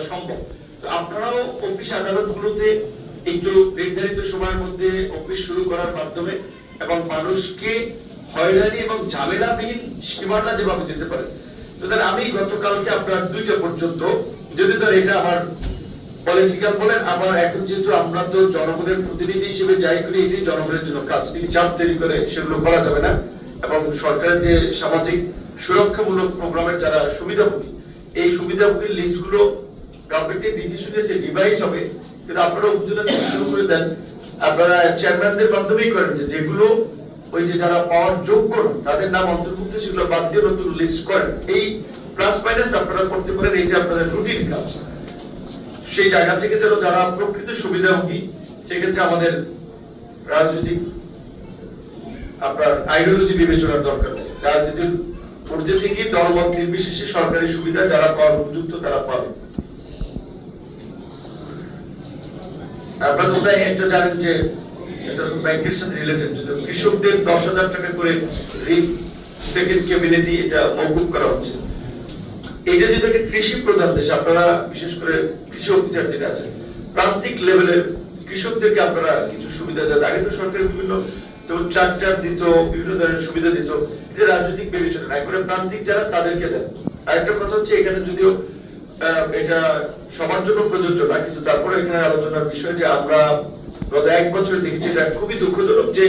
সম্ভব। আপনারাও অফিস আদালতগুলোতে একটু নির্ধারিত সময়ের মধ্যে অফিস শুরু করার মাধ্যমে এবং মানুষকে হয়রানি এবং ঝামেলাবিহীন সীমানা যেভাবে দিতে পারে। তো তাহলে আমি গতকালকে আপনার 2টা পর্যন্ত, যদি তার এটা আমার পলিটিক্যাল বলেন, আবার এখন যেহেতু আমরা তো জনগণের প্রতিনিধি হিসেবে যাই করি, এটি জনগণের জন্য কাজ, কিন্তু চাপ তৈরি করে সেগুলো করা যাবে না। এবং সরকারের যে সামাজিক সুরক্ষামূলক প্রোগ্রামের যারা সুবিধাভোগী, এই সুবিধাভোগীর লিস্টগুলো গভর্নমেন্টের ডিসিশনে সে ডিভাইস হবে, কিন্তু আপনারা উপজেলা থেকে শুরু করে দেন, আপনারা চেয়ারম্যানদের মাধ্যমেই করেন যে যেগুলো ওই যে যারা পাওয়ার যোগ্য নয় তাদের নাম অন্তর্ভুক্ত, সেগুলো বাদ দিয়ে নতুন লিস্ট করেন। এই প্লাস মাইনাস আপনারা করতে পারেন, এই যে আপনাদের রুটিন কাজ, সেই জায়গা থেকে যেন যারা প্রকৃত সুবিধাভোগী, সেক্ষেত্রে আমাদের রাজনৈতিক আপনার আইডিওলজি বিবেচনার দরকার নেই। রাজনীতির পর্যায়ে থেকে দলমত নির্বিশেষে সরকারি সুবিধা যারা পাওয়ার উপযুক্ত তারা পাবে। আপনারা তো একটা জানেন যে এটা ব্যাংকের সাথে রিলেটেড, কৃষকদের 10,000 টাকা করে ঋণ সেকেন্ড ক্যাবিনেটে এটা মওকুফ করা হচ্ছে। এটা যেটা কৃষি প্রধান দেশ, আপনারা বিশেষ করে কৃষি অফিসার যেটা আছে প্রান্তিক লেভেলের কৃষকদেরকে আপনারা কিছু সুবিধা দেন। আগে তো সরকারের বিভিন্ন যেমন ট্রাক্টর দিত, বিভিন্ন ধরনের সুবিধা দিত, এটা রাজনৈতিক বিবেচনা না করে প্রান্তিক যারা তাদেরকে দেন। আরেকটা কথা হচ্ছে, এখানে যদিও এটা সবার জন্য প্রযোজ্য না, কিন্তু তারপরে এখানে আলোচনার বিষয় যে আমরা গত 1 বছর দেখেছি, এটা খুবই দুঃখজনক যে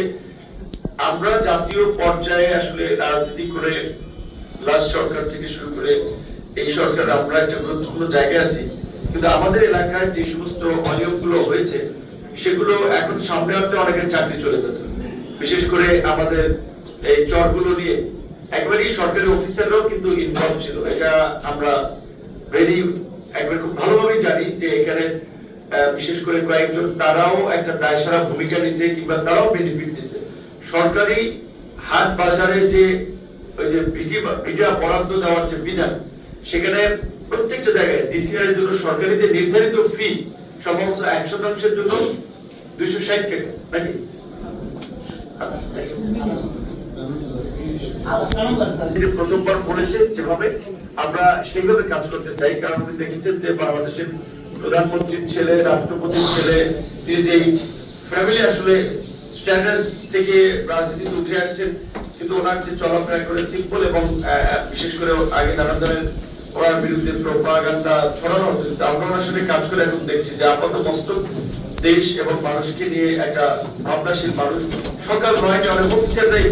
আমরা জাতীয় পর্যায়ে আসলে রাজনীতি করে লাস্ট সরকার থেকে শুরু করে এই সরকার আমরা একটা গুরুত্বপূর্ণ জায়গায় আছি, কিন্তু আমাদের এলাকায় যে সমস্ত অনিয়মগুলো হয়েছে সেগুলো এখন সামনে আনতে অনেকের চাকরি চলে যাবে। বিশেষ করে আমাদের এই চরগুলো নিয়ে একবারই সরকারি অফিসাররাও কিন্তু ইনভলভ ছিল। এটা আমরা একবার খুব ভালোভাবেই জানি যে এখানে বিশেষ করে কয়েকজন তারাও একটা দায়সারা ভূমিকা নিচ্ছে কিংবা তারাও বেনিফিট নিচ্ছে। সরকারি হাট বাজারে যে ওই যে ভিটা বরাদ্দ দেওয়ার যে বিধান, সেখানে প্রত্যেকটা জায়গায় ডিসিআর এর জন্য সরকারি যে নির্ধারিত ফি সমস্ত 100% জন্য 260 টাকা নাকি প্রথমবার করেছে, যেভাবে আমরা সেইভাবে কাজ করতে চাই। কারণ আপনি দেখেছেন যে বাংলাদেশের প্রধানমন্ত্রীর ছেলে, রাষ্ট্রপতির ছেলে, তিনি যে ফ্যামিলি আসলে স্ট্যান্ডার্ড থেকে রাজনীতিতে উঠে আসছেন, কিন্তু ওনার যে চলাফেরা করে সিম্পল এবং বিশেষ করে আগে নানা ধরনের ওনার বিরুদ্ধে প্রোপাগান্ডা ছড়ানো হতো, আমরা ওনার সাথে কাজ করে এখন দেখছি যে আপাতত মস্তক দেশ এবং মানুষকে নিয়ে একটা ভাবনাশীল মানুষ। সকাল 9টায় অনেক অফিসাররাই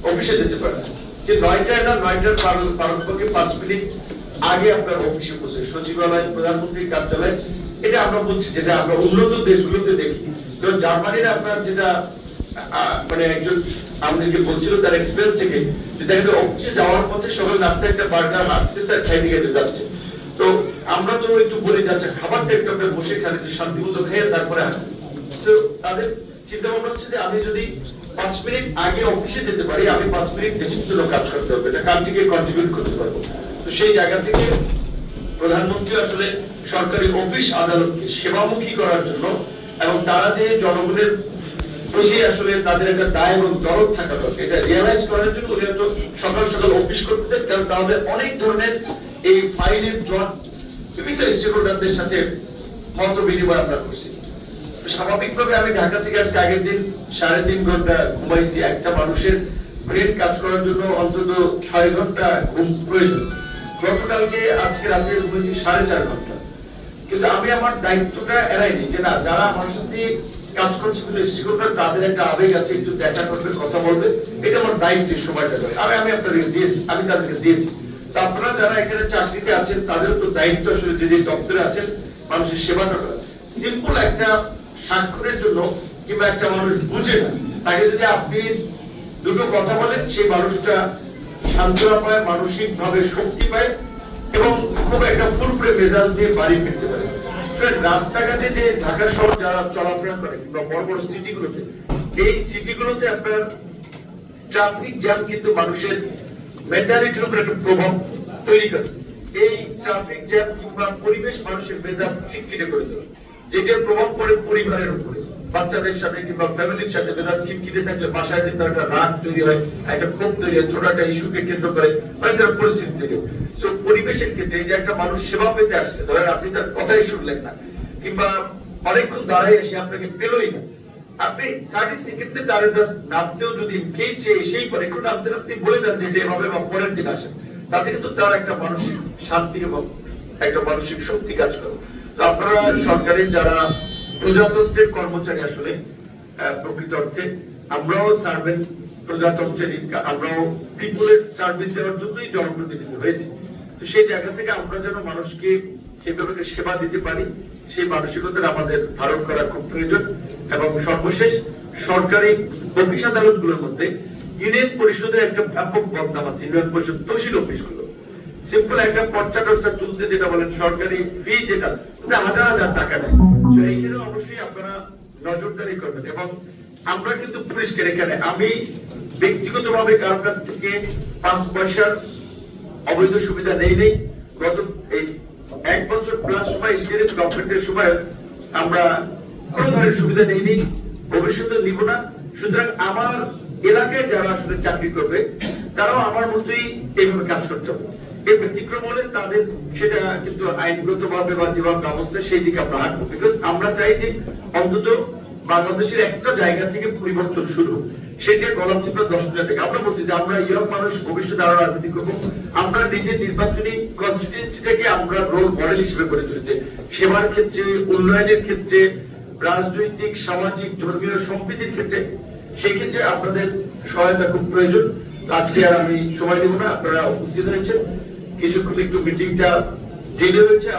অফিসে যেতে পারে, যে 9টায় না 9টার পারস্পরিক 5 মিনিট আগে আপনার অফিসে বসে সচিবালয়, প্রধানমন্ত্রীর কার্যালয়, এটা আমরা বলছি যেটা আমরা উন্নত দেশগুলোতে দেখি। যেমন জার্মানির আপনার যেটা মানে একজন আমাদেরকে বলছিল তার এক্সপিরিয়েন্স থেকে, যে দেখা যায় অফিসে যাওয়ার পথে সবাই রাস্তায় একটা বার্গার হাঁটতেছে আর খাইতে খাইতে যাচ্ছে। তো আমরা তো একটু বলে যাচ্ছে খাবারটা একটু আমরা বসে খালি শান্তিমতো খেয়ে তারপরে আসি। তো তাদের চিন্তা ভাবনা হচ্ছে যে আমি যদি 5 মিনিট আগে অফিসে যেতে পারি, আমি 5 মিনিট দেশের জন্য কাজ করতে পারবো, এটা কান্ট্রিকে কন্ট্রিবিউট করতে পারবো। তো সেই জায়গা থেকে প্রধানমন্ত্রী আসলে সরকারি অফিস আদালতকে সেবামুখী করার জন্য এবং তারা যে জনগণের প্রতি আসলে তাদের একটা দায় এবং দরদ থাকা দরকার, এটা রিয়েলাইজ করার জন্য উনি তো সকাল সকাল অফিস করতেছেন। কারণ তাহলে অনেক ধরনের এই ফাইলের জট বিভিন্ন স্টেকহোল্ডারদের সাথে মত বিনিময় আমরা করছি। স্বাভাবিকভাবে আমি ঢাকা থেকে আসছি, আগের দিন 3.5 ঘন্টা ঘুমাইছি। একটা মানুষের ব্রেন কাজ করার জন্য অন্তত 6 ঘন্টা ঘুম প্রয়োজন। গতকালকে আজকে রাতে ঘুমেছি 4.5 ঘন্টা। কিন্তু আমি আমার দায়িত্বটা এড়াইনি যে না, যারা আমার সাথে কাজ করছে স্টেকহোল্ডার, তাদের একটা আবেগ আছে, একটু দেখা করবে, কথা বলবে, এটা আমার দায়িত্বের সময়টা করে আমি আপনাদেরকে দিয়েছি, আমি তাদেরকে দিয়েছি। তো আপনারা যারা এখানে চাকরিতে আছেন তাদেরও তো দায়িত্ব আসলে যে দপ্তরে আছেন মানুষের সেবাটা করা। সিম্পল একটা স্বাক্ষরের জন্য কিংবা একটা মানুষ বুঝে না, তাকে যদি আপনি দুটো কথা বলেন, সেই মানুষটা সান্ত্বনা পায়, মানসিক ভাবে শক্তি পায় এবং খুব একটা ফুলফ্রে মেজাজ দিয়ে বাড়ি ফিরতে পারে। রাস্তাঘাটে যে ঢাকা শহর যারা চলাফেরা করে কিংবা বড় বড় সিটিগুলোতে, এই সিটিগুলোতে আপনার ট্রাফিক জ্যাম কিন্তু মানুষের মেন্টালিটির উপর একটা প্রভাব তৈরি করে। এই ট্রাফিক জ্যাম কিংবা পরিবেশ মানুষের মেজাজ খিটখিটে করে দেবে, যেটার প্রভাব পড়ে পরিবারের উপরে, বাচ্চাদের সাথে কিংবা ফ্যামিলির সাথে মেধা স্কিম কিনে থাকলে বাসায় কিন্তু একটা রাগ তৈরি হয়, একটা ক্ষোভ তৈরি হয়, ছোট একটা ইস্যুকে কেন্দ্র করে অনেকটা পরিস্থিতি তৈরি হয়। তো পরিবেশের ক্ষেত্রে এই যে একটা মানুষ সেবা পেতে আসছে, ধরেন আপনি তার কথাই শুনলেন না কিংবা অনেকক্ষণ দাঁড়ায় এসে আপনাকে পেলই না, আপনি 30 সেকেন্ডে তার জাস্ট নামতেও যদি খেয়েছে সেই পরে একটু নামতে নামতে বলে দেন যে এভাবে বা পরের দিন আসেন, তাতে কিন্তু তার একটা মানসিক শান্তি এবং একটা মানসিক শক্তি কাজ করে। তো আপনারা সরকারের যারা প্রজাতন্ত্রের কর্মচারী আসলে প্রকৃত অর্থে আমরাও সার্ভেন্ট প্রজাতন্ত্রের, আমরাও পিপুলের সার্ভিস দেওয়ার জন্যই জনপ্রতিনিধি হয়েছে। তো সেই জায়গা থেকে আমরা যেন মানুষকে সেভাবে সেবা দিতে পারি, সেই মানসিকতা আমাদের ধারণ করা খুব প্রয়োজন। এবং সর্বশেষ সরকারি অফিস আদালত গুলোর মধ্যে ইউনিয়ন পরিষদের একটা ব্যাপক বদনাম আছে। ইউনিয়ন পরিষদ তহসিল অফিসগুলো সিম্পল একটা পর্চা টর্চা তুলতে যেটা বলেন সরকারি ফি যেটা হাজার হাজার টাকা নেয়। তো এইখানে অবশ্যই আপনারা নজরদারি করবেন। এবং আমরা কিন্তু পুলিশকে এখানে, আমি ব্যক্তিগতভাবে কারোর কাছ থেকে 5 পয়সার অবৈধ সুবিধা নেই। গত এই 1 বছর প্লাস সময় ইন্টারিম গভর্নমেন্টের সময় আমরা কোন ধরনের সুবিধা নেই, ভবিষ্যতে নিব না। সুতরাং আমার এলাকায় যারা আসলে চাকরি করবে তারাও আমার মতোই এইভাবে কাজ করতে হবে। এই ব্যতিক্রম হলে তাদের সেটা কিন্তু আইনগত ভাবে বা যেভাবে ব্যবস্থা সেই দিকে আমরা হাঁটবো। বিকজ আমরা চাই যে অন্তত বাংলাদেশের একটা জায়গা থেকে পরিবর্তন শুরু, সেটা গলা চিপা 10 মিনিট থেকে। আমরা বলছি যে আমরা ইয়ং মানুষ, ভবিষ্যতে আরো রাজনীতি করবো। আমরা নিজের নির্বাচনী কনস্টিটিউয়েন্সিটাকে আমরা রোল মডেল হিসেবে করে তুলতে, সেবার ক্ষেত্রে, উন্নয়নের ক্ষেত্রে, রাজনৈতিক, সামাজিক, ধর্মীয় সম্প্রীতির ক্ষেত্রে, সেই ক্ষেত্রে আপনাদের সহায়তা খুব প্রয়োজন। আজকে আর আমি সময় দেব না, আপনারা উপস্থিত হয়েছেন, কিছুক্ষণ একটু মিটিংটা ডিলে হয়েছে।